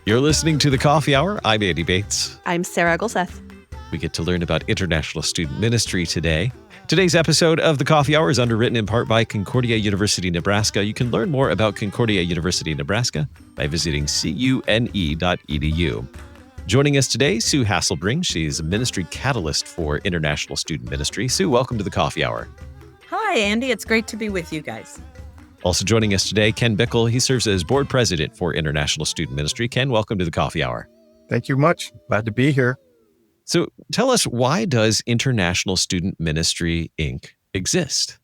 You're listening to The Coffee Hour. I'm Andy Bates. I'm Sarah Eggleseth. We get to learn about international student ministry today. Today's episode of The Coffee Hour is underwritten in part by Concordia University, Nebraska. You can learn more about Concordia University, Nebraska by visiting cune.edu. Joining us today, Sue Hasselbring. She's a ministry catalyst for international student ministry. Sue, welcome to The Coffee Hour. Hi, Andy. It's great to be with you guys. Also joining us today, Ken Bickel. He serves as board president for International Student Ministry. Ken, welcome to The Coffee Hour. Thank you much. Glad to be here. So tell us, why does International Student Ministry, Inc. exist?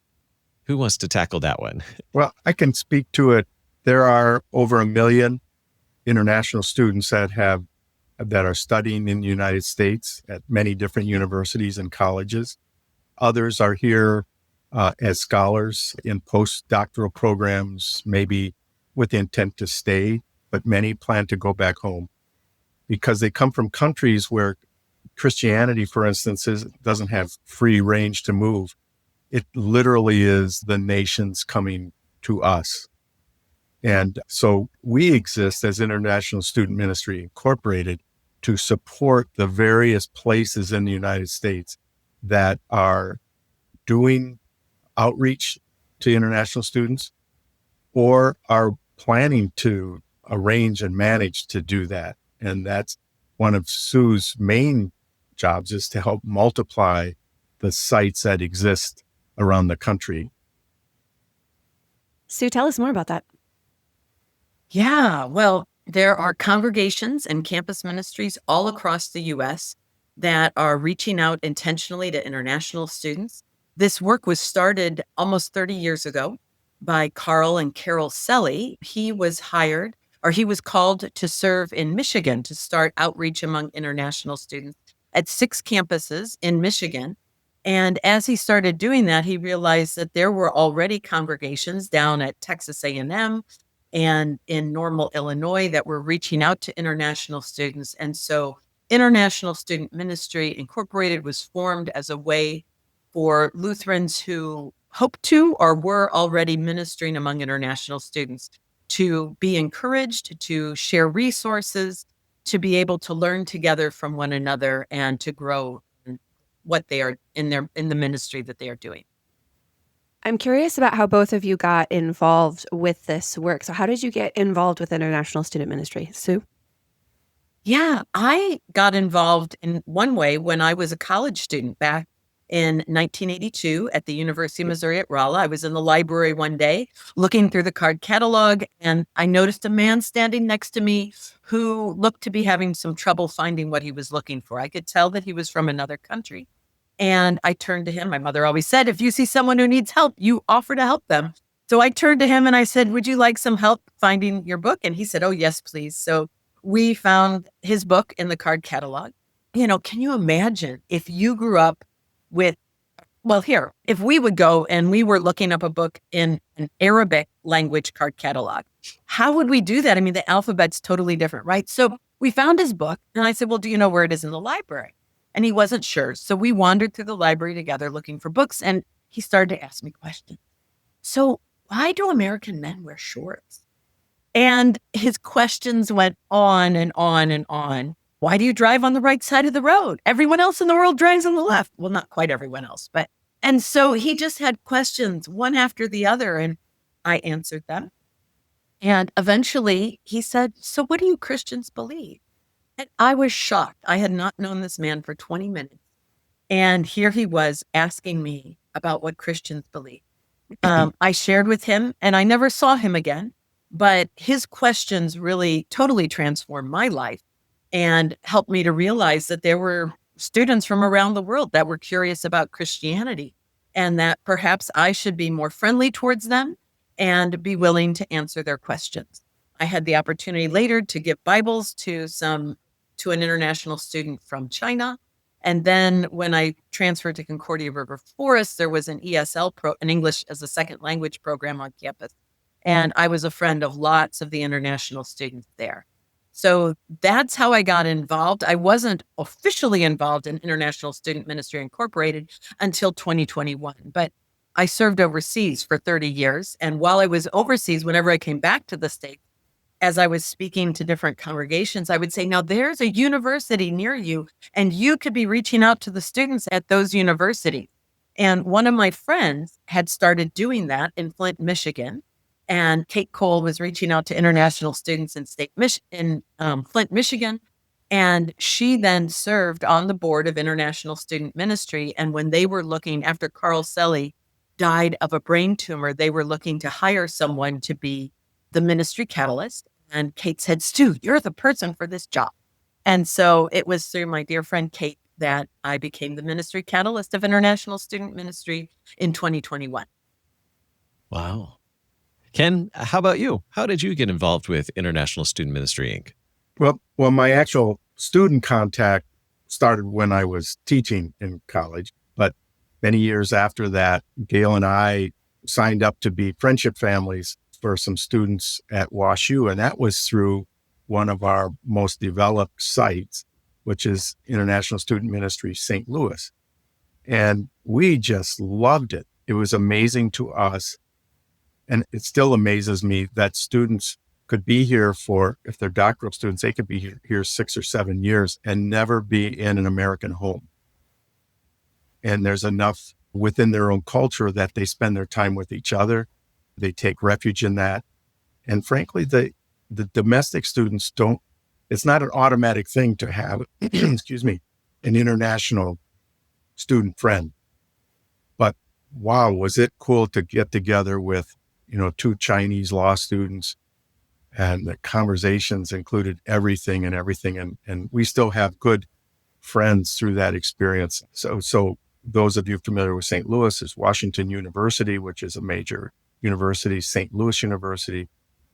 Who wants to tackle that one? Well, I can speak to it. There are over 1 million international students that are studying in the United States at many different universities and colleges. Others are here as scholars in postdoctoral programs, maybe with the intent to stay, but many plan to go back home because they come from countries where Christianity, for instance, doesn't have free range to move. It literally is the nations coming to us. And so we exist as International Student Ministry Incorporated to support the various places in the United States that are doing outreach to international students or are planning to arrange and manage to do that. And that's one of Sue's main jobs, is to help multiply the sites that exist around the country. Sue, tell us more about that. Yeah, well, there are congregations and campus ministries all across the U.S. that are reaching out intentionally to international students. This work was started almost 30 years ago by Carl and Carol Selly. He was called to serve in Michigan to start outreach among international students at 6 campuses in Michigan. And as he started doing that, he realized that there were already congregations down at Texas A&M and in Normal, Illinois, that were reaching out to international students. And so International Student Ministry Incorporated was formed as a way for Lutherans who hope to or were already ministering among international students to be encouraged, to share resources, to be able to learn together from one another and to grow in what they are in the ministry that they are doing. I'm curious about how both of you got involved with this work. So how did you get involved with International Student Ministry? Sue? Yeah, I got involved in one way when I was a college student back in 1982 at the University of Missouri at Rolla. I was in the library one day looking through the card catalog, and I noticed a man standing next to me who looked to be having some trouble finding what he was looking for. I could tell that he was from another country. And I turned to him. My mother always said, if you see someone who needs help, you offer to help them. So I turned to him and I said, would you like some help finding your book? And he said, oh, yes, please. So we found his book in the card catalog. You know, can you imagine if you grew up if we would go and we were looking up a book in an Arabic language card catalog, how would we do that? I mean, the alphabet's totally different, right? So we found his book and I said, well, do you know where it is in the library? And he wasn't sure. So we wandered through the library together looking for books, and he started to ask me questions. So why do American men wear shorts? And his questions went on and on and on. Why do you drive on the right side of the road? Everyone else in the world drives on the left. Well, not quite everyone else, and so he just had questions one after the other, and I answered them. And eventually he said, so what do you Christians believe? And I was shocked. I had not known this man for 20 minutes. And here he was asking me about what Christians believe. I shared with him, and I never saw him again, but his questions really totally transformed my life and helped me to realize that there were students from around the world that were curious about Christianity and that perhaps I should be more friendly towards them and be willing to answer their questions. I had the opportunity later to give Bibles to an international student from China. And then when I transferred to Concordia River Forest, there was an an English as a second language program on campus. And I was a friend of lots of the international students there. So that's how I got involved. I wasn't officially involved in International Student Ministry Incorporated until 2021, but I served overseas for 30 years. And while I was overseas, whenever I came back to the States, as I was speaking to different congregations, I would say, now there's a university near you, and you could be reaching out to the students at those universities. And one of my friends had started doing that in Flint, Michigan. And Kate Cole was reaching out to international students in Flint, Michigan. And she then served on the board of International Student Ministry. And when they were looking, after Carl Selly died of a brain tumor, they were looking to hire someone to be the ministry catalyst. And Kate said, Stu, you're the person for this job. And so it was through my dear friend Kate that I became the ministry catalyst of International Student Ministry in 2021. Wow. Ken, how about you? How did you get involved with International Student Ministry, Inc.? Well, my actual student contact started when I was teaching in college, but many years after that, Gail and I signed up to be friendship families for some students at WashU, and that was through one of our most developed sites, which is International Student Ministry St. Louis. And we just loved it. It was amazing to us. And it still amazes me that students could be here if they're doctoral students, they could be here 6 or 7 years and never be in an American home. And there's enough within their own culture that they spend their time with each other. They take refuge in that. And frankly, the domestic students it's not an automatic thing to have, excuse me, an international student friend. But wow, was it cool to get together with, 2 Chinese law students, and the conversations included everything. And we still have good friends through that experience. So those of you familiar with St. Louis, is Washington University, which is a major university, St. Louis University,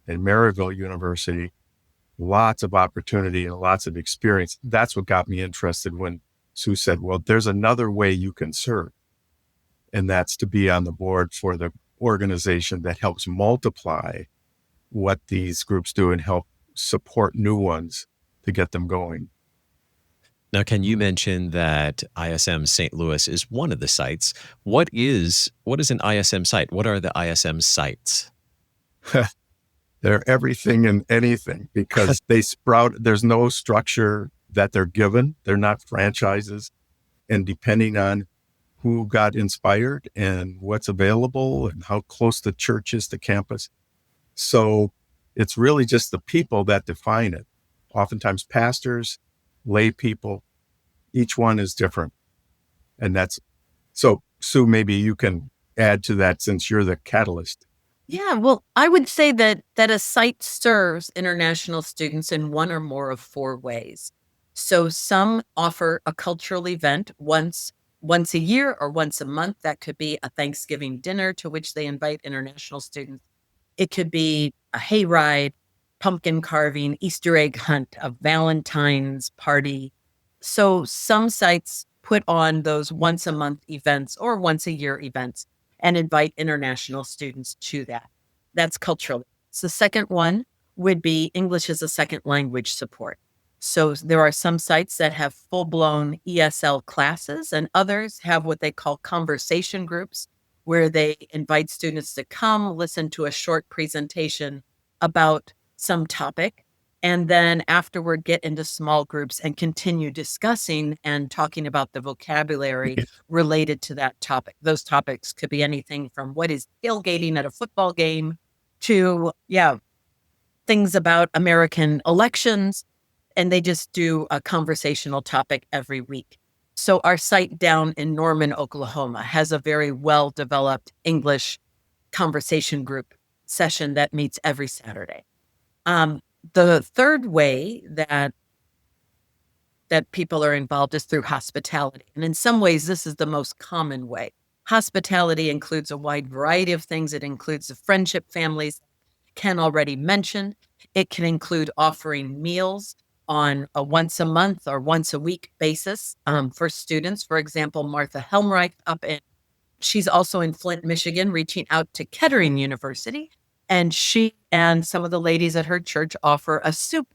and Maryville University. Lots of opportunity and lots of experience. That's what got me interested when Sue said, well, there's another way you can serve. And that's to be on the board for the organization that helps multiply what these groups do and help support new ones to get them going. Now, Ken, you mentioned that ISM St. Louis is one of the sites. What is an ISM site? What are the ISM sites? They're everything and anything because they sprout. There's no structure that they're given. They're not franchises. And depending on who got inspired and what's available and how close the church is to campus. So it's really just the people that define it. Oftentimes pastors, lay people, each one is different. And so Sue, maybe you can add to that since you're the catalyst. Yeah, well, I would say that a site serves international students in one or more of 4 ways. So some offer a cultural event once a year or once a month. That could be a Thanksgiving dinner to which they invite international students. It could be a hayride, pumpkin carving, Easter egg hunt, a Valentine's party. So some sites put on those once a month events or once a year events and invite international students to that. That's cultural. So the second one would be English as a second language support. So there are some sites that have full-blown ESL classes, and others have what they call conversation groups, where they invite students to come listen to a short presentation about some topic, and then afterward get into small groups and continue discussing and talking about the vocabulary related to that topic. Those topics could be anything from what is tailgating at a football game to, things about American elections. And they just do a conversational topic every week. So our site down in Norman, Oklahoma has a very well-developed English conversation group session that meets every Saturday. The third way that people are involved is through hospitality. And in some ways, this is the most common way. Hospitality includes a wide variety of things. It includes the friendship families Ken already mentioned. It can include offering meals on a once a month or once a week basis for students. For example, Martha Helmreich she's also in Flint, Michigan, reaching out to Kettering University. And she and some of the ladies at her church offer a soup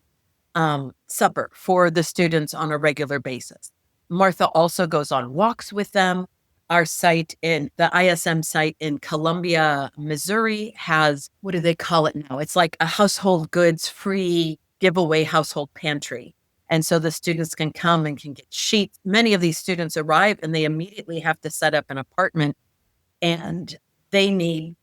supper for the students on a regular basis. Martha also goes on walks with them. Our site in the ISM site in Columbia, Missouri has, what do they call it now? It's like a household goods free giveaway household pantry. And so the students can come and can get sheets. Many of these students arrive and they immediately have to set up an apartment, and they need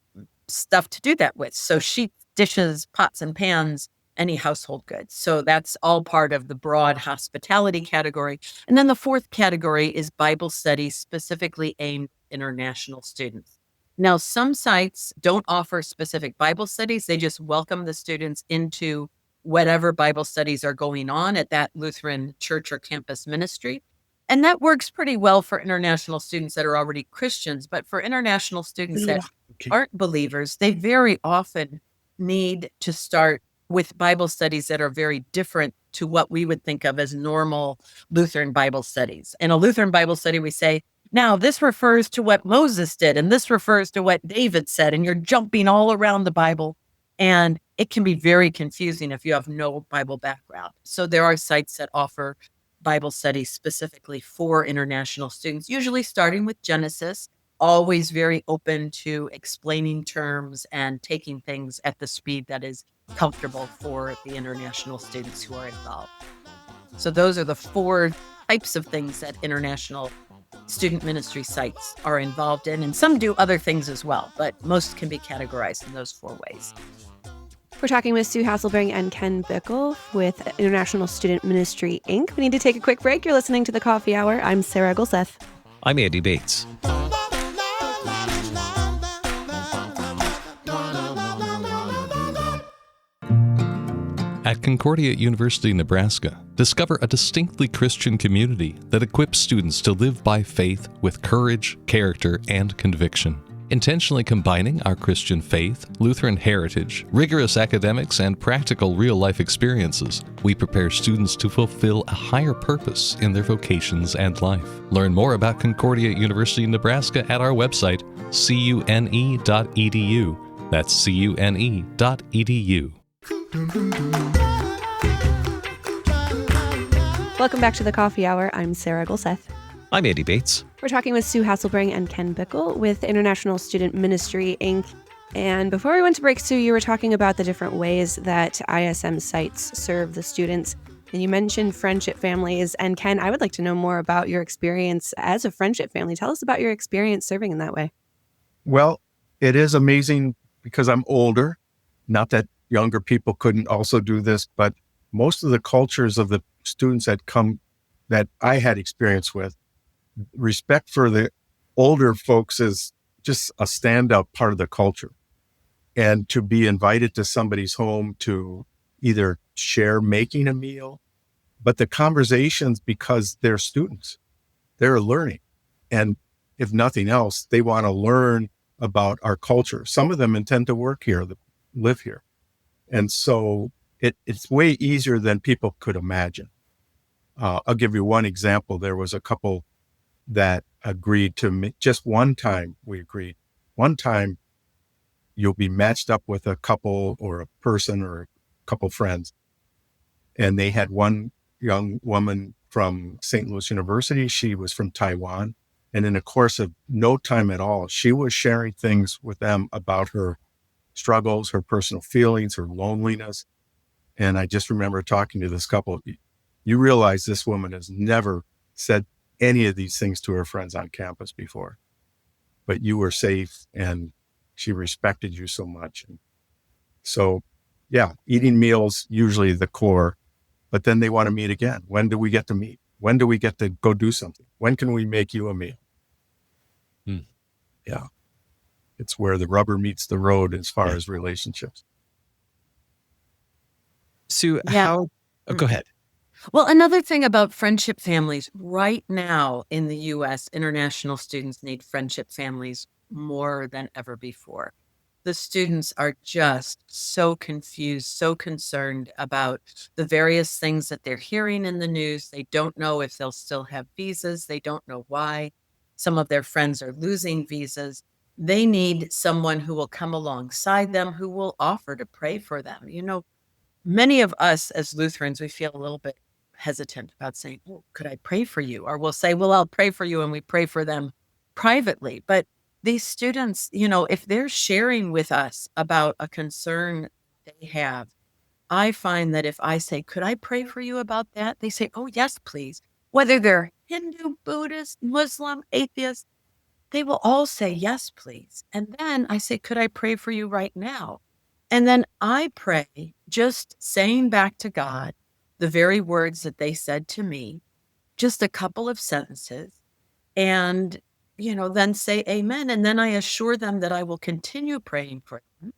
stuff to do that with. So sheets, dishes, pots and pans, any household goods. So that's all part of the broad hospitality category. And then the fourth category is Bible studies specifically aimed at international students. Now, some sites don't offer specific Bible studies. They just welcome the students into whatever Bible studies are going on at that Lutheran church or campus ministry. And that works pretty well for international students that are already Christians. But for international students that aren't believers, they very often need to start with Bible studies that are very different to what we would think of as normal Lutheran Bible studies. In a Lutheran Bible study, we say, now this refers to what Moses did, and this refers to what David said, and you're jumping all around the Bible. And it can be very confusing if you have no Bible background. So there are sites that offer Bible studies specifically for international students, usually starting with Genesis, always very open to explaining terms and taking things at the speed that is comfortable for the international students who are involved. So those are the four types of things that international student ministry sites are involved in, and some do other things as well, but most can be categorized in those four ways. We're talking with Sue Hasselbring and Ken Bickel with International Student Ministry, Inc. We need to take a quick break. You're listening to The Coffee Hour. I'm Sarah Gulseth. I'm Andy Bates. At Concordia University, Nebraska, discover a distinctly Christian community that equips students to live by faith with courage, character, and conviction. Intentionally combining our Christian faith, Lutheran heritage, rigorous academics, and practical real-life experiences, we prepare students to fulfill a higher purpose in their vocations and life. Learn more about Concordia University, Nebraska at our website, cune.edu. That's cune.edu. Welcome back to The Coffee Hour. I'm Sarah Gulseth. I'm Andy Bates. We're talking with Sue Hasselbring and Ken Bickel with International Student Ministry, Inc. And before we went to break, Sue, you were talking about the different ways that ISM sites serve the students. And you mentioned friendship families. And Ken, I would like to know more about your experience as a friendship family. Tell us about your experience serving in that way. Well, it is amazing because I'm older. Not that younger people couldn't also do this, but most of the cultures of the students that I had experience with, respect for the older folks is just a standout part of the culture. And to be invited to somebody's home to either share making a meal, but the conversations, because they're students, they're learning. And if nothing else, they want to learn about our culture. Some of them intend to work here, live here. And so it's way easier than people could imagine. I'll give you one example. There was a couple that agreed to meet. Just one time we agreed. One time you'll be matched up with a couple or a person or a couple friends. And they had one young woman from St. Louis University. She was from Taiwan. And in the course of no time at all, she was sharing things with them about her struggles, her personal feelings, her loneliness. And I just remember talking to this couple. You realize this woman has never said any of these things to her friends on campus before, but you were safe and she respected you so much. And so, yeah, eating meals, usually the core, but then they want to meet again. When do we get to meet? When do we get to go do something? When can we make you a meal? Yeah. It's where the rubber meets the road as far as relationships. Sue, Yeah. go ahead. Well, another thing about friendship families, right now in the U.S., international students need friendship families more than ever before. The students are just so confused, so concerned about the various things that they're hearing in the news. They don't know if they'll still have visas. They don't know why. Some of their friends are losing visas. They need someone who will come alongside them, who will offer to pray for them. You know, many of us as Lutherans, we feel a little bit hesitant about saying, oh, could I pray for you? Or we'll say, well, I'll pray for you. And we pray for them privately. But these students, if they're sharing with us about a concern they have, I find that if I say, could I pray for you about that? They say, oh, yes, please. Whether they're Hindu, Buddhist, Muslim, atheist, they will all say, yes, please. And then I say, could I pray for you right now? And then I pray, just saying back to God the very words that they said to me, just a couple of sentences, and, then say amen. And then I assure them that I will continue praying for them.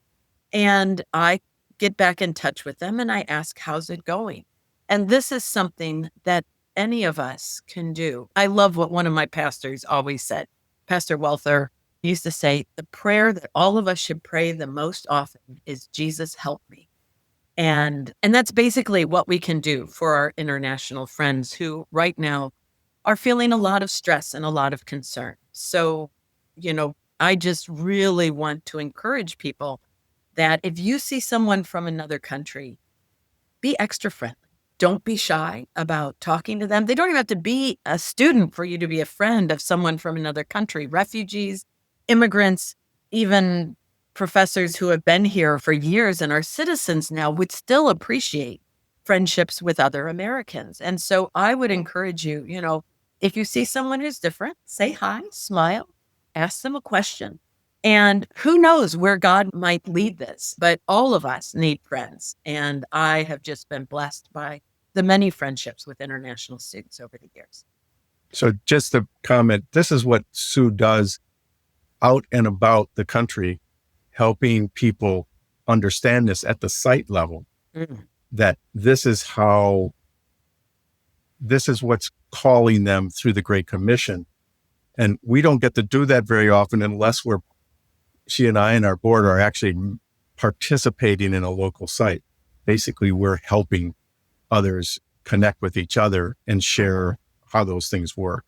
And I get back in touch with them and I ask, how's it going? And this is something that any of us can do. I love what one of my pastors always said. Pastor Welther used to say, the prayer that all of us should pray the most often is, Jesus, help me. And that's basically what we can do for our international friends who right now are feeling a lot of stress and a lot of concern. So, I just really want to encourage people that if you see someone from another country, be extra friendly. Don't be shy about talking to them. They don't even have to be a student for you to be a friend of someone from another country. Refugees, immigrants, even professors who have been here for years and are citizens now would still appreciate friendships with other Americans. And so I would encourage you, if you see someone who's different, say hi, smile, ask them a question. And who knows where God might lead this, but all of us need friends. And I have just been blessed by the many friendships with international students over the years. So just to comment, this is what Sue does out and about the country, helping people understand this at the site level, that this is what's calling them through the Great Commission. And we don't get to do that very often unless she and I and our board are actually participating in a local site. Basically, we're helping others connect with each other and share how those things work.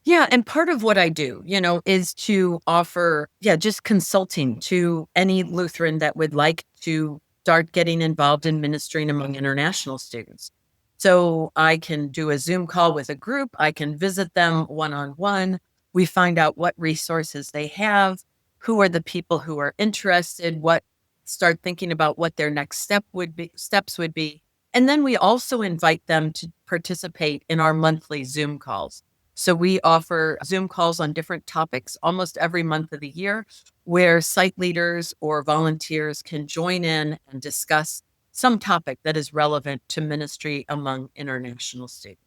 Yeah. And part of what I do, is to offer, just consulting to any Lutheran that would like to start getting involved in ministering among international students. So I can do a Zoom call with a group. I can visit them one-on-one. We find out what resources they have, who are the people who are interested, start thinking about what their next steps would be. And then we also invite them to participate in our monthly Zoom calls. So we offer Zoom calls on different topics almost every month of the year, where site leaders or volunteers can join in and discuss some topic that is relevant to ministry among international students.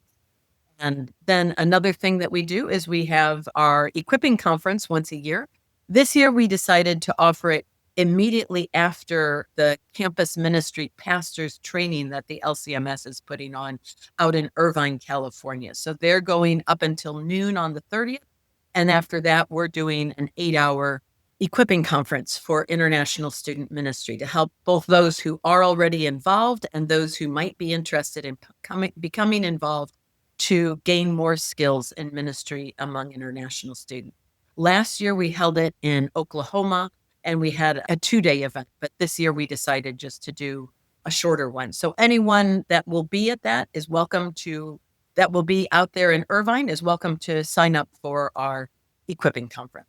And then another thing that we do is we have our equipping conference once a year. This year, we decided to offer it immediately after the campus ministry pastors training that the LCMS is putting on out in Irvine, California. So they're going up until noon on the 30th. And after that, we're doing an 8-hour equipping conference for international student ministry to help both those who are already involved and those who might be interested in becoming involved to gain more skills in ministry among international students. Last year, we held it in Oklahoma, and we had a 2-day event. But this year, we decided just to do a shorter one. So anyone that will be at that will be out there in Irvine is welcome to sign up for our equipping conference.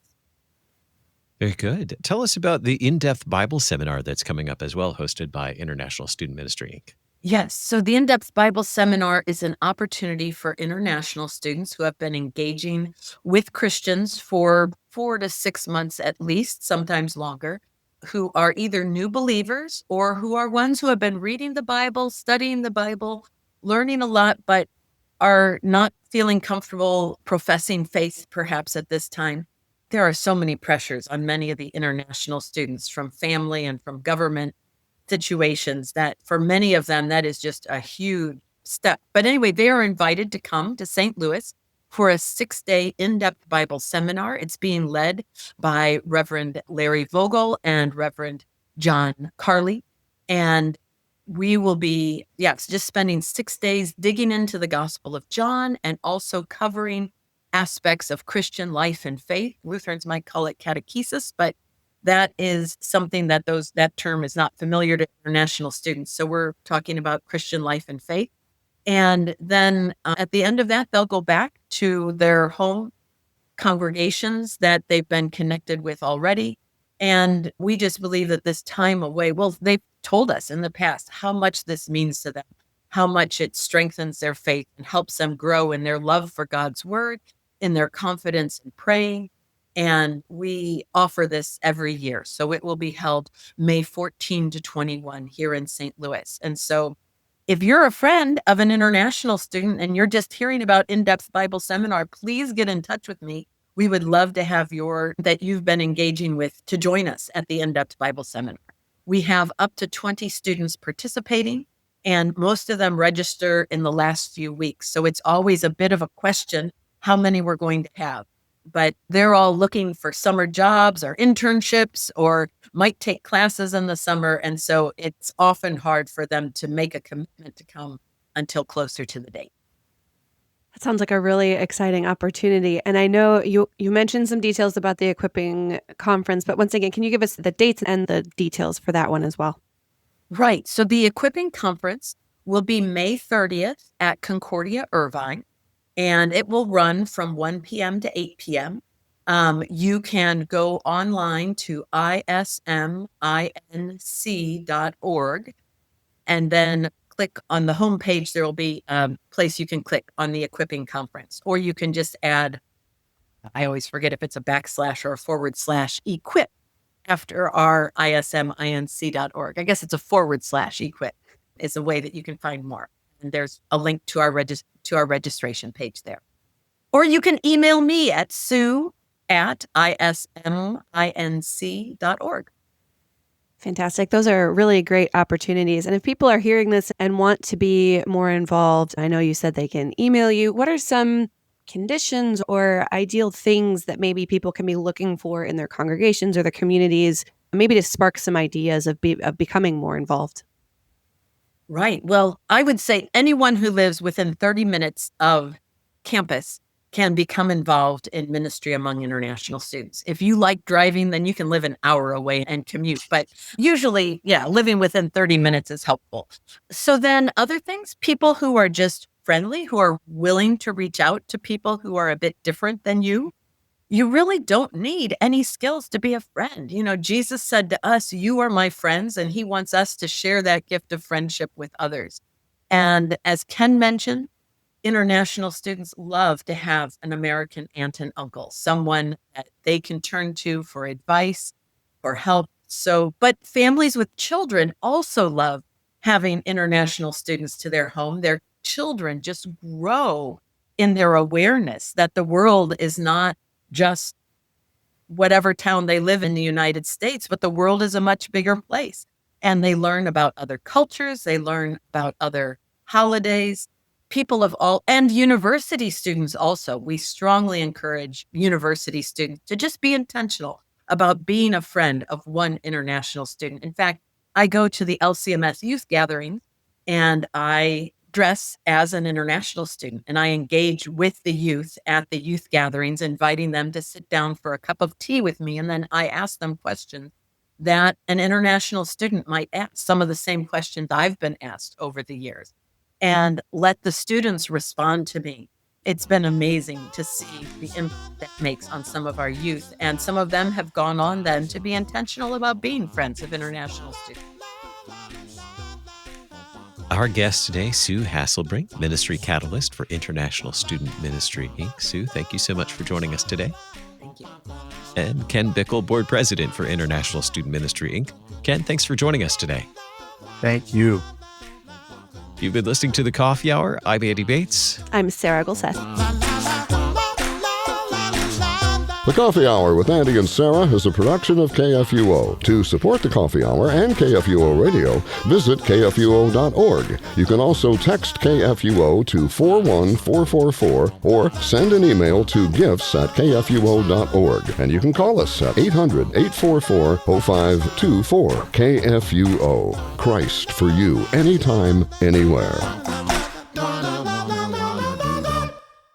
Very good. Tell us about the in-depth Bible seminar that's coming up as well, hosted by International Student Ministry, Inc. Yes. So the In-Depth Bible Seminar is an opportunity for international students who have been engaging with Christians for 4 to 6 months at least, sometimes longer, who are either new believers or who are ones who have been reading the Bible, studying the Bible, learning a lot, but are not feeling comfortable professing faith perhaps at this time. There are so many pressures on many of the international students from family and from government situations that for many of them, that is just a huge step. But anyway, they are invited to come to St. Louis for a 6-day in-depth Bible seminar. It's being led by Reverend Larry Vogel and Reverend John Carley. And we will be, just spending 6 days digging into the Gospel of John and also covering aspects of Christian life and faith. Lutherans might call it catechesis, but that is something that that term is not familiar to international students. So we're talking about Christian life and faith. And then at the end of that, they'll go back to their home congregations that they've been connected with already. And we just believe that this time away, well, they've told us in the past how much this means to them, how much it strengthens their faith and helps them grow in their love for God's word, in their confidence in praying. And we offer this every year. So it will be held May 14 to 21 here in St. Louis. And so if you're a friend of an international student and you're just hearing about In-Depth Bible Seminar, please get in touch with me. We would love to have that you've been engaging with to join us at the In-Depth Bible Seminar. We have up to 20 students participating, and most of them register in the last few weeks. So it's always a bit of a question how many we're going to have. But they're all looking for summer jobs or internships or might take classes in the summer. And so it's often hard for them to make a commitment to come until closer to the date. That sounds like a really exciting opportunity. And I know you mentioned some details about the equipping conference, but once again, can you give us the dates and the details for that one as well? Right. So the equipping conference will be May 30th at Concordia Irvine, and it will run from 1 p.m. to 8 p.m. You can go online to isminc.org and then click on the homepage. There will be a place you can click on the equipping conference, or you can just add, I always forget if it's a backslash or a /equip after our isminc.org. I guess it's a /equip is a way that you can find more. And there's a link to our registration page there. Or you can email me at sue@isminc.org. Fantastic. Those are really great opportunities. And if people are hearing this and want to be more involved, I know you said they can email you. What are some conditions or ideal things that maybe people can be looking for in their congregations or their communities, maybe to spark some ideas of becoming more involved? Right. Well, I would say anyone who lives within 30 minutes of campus can become involved in ministry among international students. If you like driving, then you can live an hour away and commute. But usually, living within 30 minutes is helpful. So then other things, people who are just friendly, who are willing to reach out to people who are a bit different than you. You really don't need any skills to be a friend. You know, Jesus said to us, "You are my friends," and he wants us to share that gift of friendship with others. And as Ken mentioned, international students love to have an American aunt and uncle, someone that they can turn to for advice, for help. But families with children also love having international students to their home. Their children just grow in their awareness that the world is not just whatever town they live in the United States, but the world is a much bigger place. And they learn about other cultures. They learn about other holidays. People of all, and university students also. We strongly encourage university students to just be intentional about being a friend of one international student. In fact, I go to the LCMS youth gatherings and I dress as an international student and I engage with the youth at the youth gatherings, inviting them to sit down for a cup of tea with me. And then I ask them questions that an international student might ask, some of the same questions I've been asked over the years, and let the students respond to me. It's been amazing to see the impact that makes on some of our youth. And some of them have gone on then to be intentional about being friends of international students. Our guest today, Sue Hasselbring, Ministry Catalyst for International Student Ministry, Inc. Sue, thank you so much for joining us today. Thank you. And Ken Bickel, Board President for International Student Ministry, Inc. Ken, thanks for joining us today. Thank you. You've been listening to The Coffee Hour. I'm Andy Bates. I'm Sarah Gulseth. The Coffee Hour with Andy and Sarah is a production of KFUO. To support The Coffee Hour and KFUO Radio, visit KFUO.org. You can also text KFUO to 41444 or send an email to gifts@KFUO.org. And you can call us at 800-844-0524. KFUO. Christ for you, anytime, anywhere.